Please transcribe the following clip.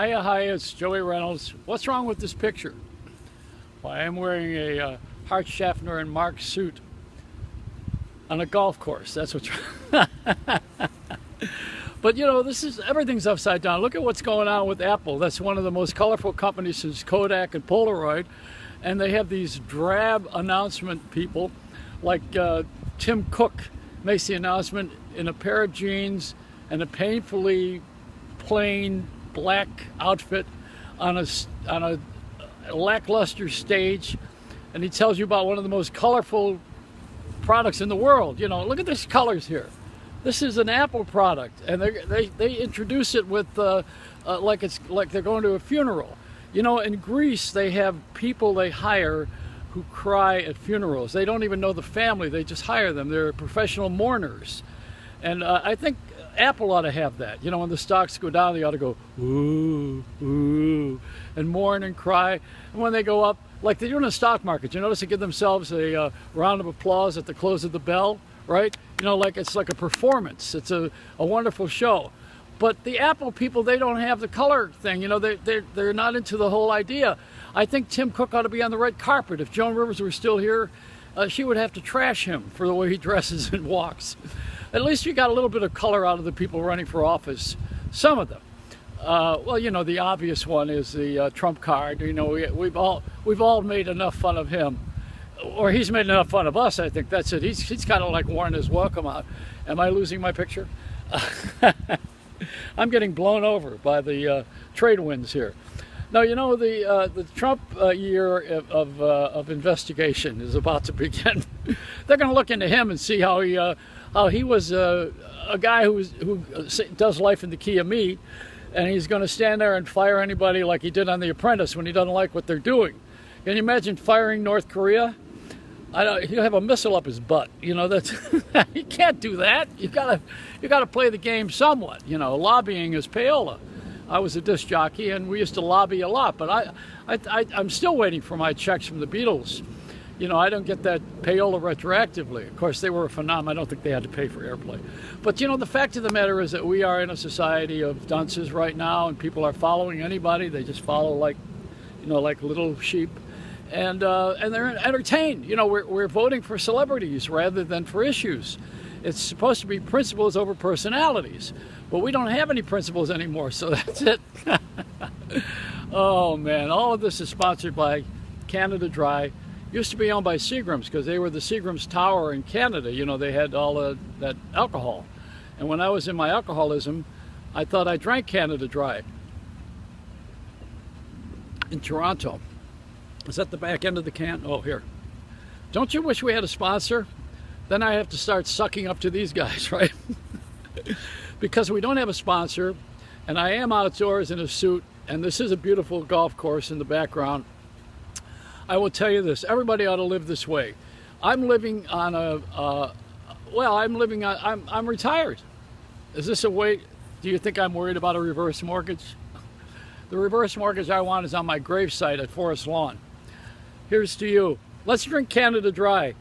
Hi, it's Joey Reynolds. What's wrong with this picture? Well, I am wearing a Hart Schaffner and Mark suit on a golf course. That's what's wrong. But you know, everything's upside down. Look at what's going on with Apple. That's one of the most colorful companies since Kodak and Polaroid. And they have these drab announcement people like Tim Cook makes the announcement in a pair of jeans and a painfully plain black outfit on a lackluster stage, and he tells you about one of the most colorful products in the world. You know, look at these colors here. This is an Apple product, and they introduce it with like they're going to a funeral. You know, in Greece they have people they hire who cry at funerals. They don't even know the family, they just hire them. They're professional mourners. And I think Apple ought to have that. You know, when the stocks go down, they ought to go, ooh, ooh, and mourn and cry. And when they go up, like they do in the stock market, you notice they give themselves a round of applause at the close of the bell, right? You know, like it's like a performance. It's a wonderful show. But the Apple people, they don't have the color thing. You know, they're not into the whole idea. I think Tim Cook ought to be on the red carpet. If Joan Rivers were still here, she would have to trash him for the way he dresses and walks. At least you got a little bit of color out of the people running for office. Some of them. Well, you know, the obvious one is the Trump card. You know, we've all made enough fun of him, or he's made enough fun of us. I think that's it. He's kind of like worn his welcome out. Am I losing my picture? I'm getting blown over by the trade winds here. Now, you know, the Trump year of investigation is about to begin. They're going to look into him and see how he was a guy who does life in the key of meat, and he's going to stand there and fire anybody like he did on The Apprentice when he doesn't like what they're doing. Can you imagine firing North Korea? He'll have a missile up his butt. You know, that's you can't do that. You gotta play the game somewhat. You know, lobbying is payola. I was a disc jockey, and we used to lobby a lot. But I'm still waiting for my checks from the Beatles. You know, I don't get that payola retroactively. Of course, they were a phenomenon. I don't think they had to pay for airplay. But you know, the fact of the matter is that we are in a society of dunces right now, and people are following anybody. They just follow like little sheep. And they're entertained. You know, we're voting for celebrities rather than for issues. It's supposed to be principles over personalities, but we don't have any principles anymore, so that's it. Oh man, all of this is sponsored by Canada Dry. Used to be owned by Seagram's because they were the Seagram's Tower in Canada. You know, they had all that alcohol. And when I was in my alcoholism, I thought I drank Canada Dry in Toronto. Is that the back end of the can? Oh, here. Don't you wish we had a sponsor? Then I have to start sucking up to these guys, right? Because we don't have a sponsor, and I am outdoors in a suit, and this is a beautiful golf course in the background. I will tell you this, everybody ought to live this way. I'm living on I'm retired. Is this a way, do you think I'm worried about a reverse mortgage? The reverse mortgage I want is on my gravesite at Forest Lawn. Here's to you. Let's drink Canada Dry.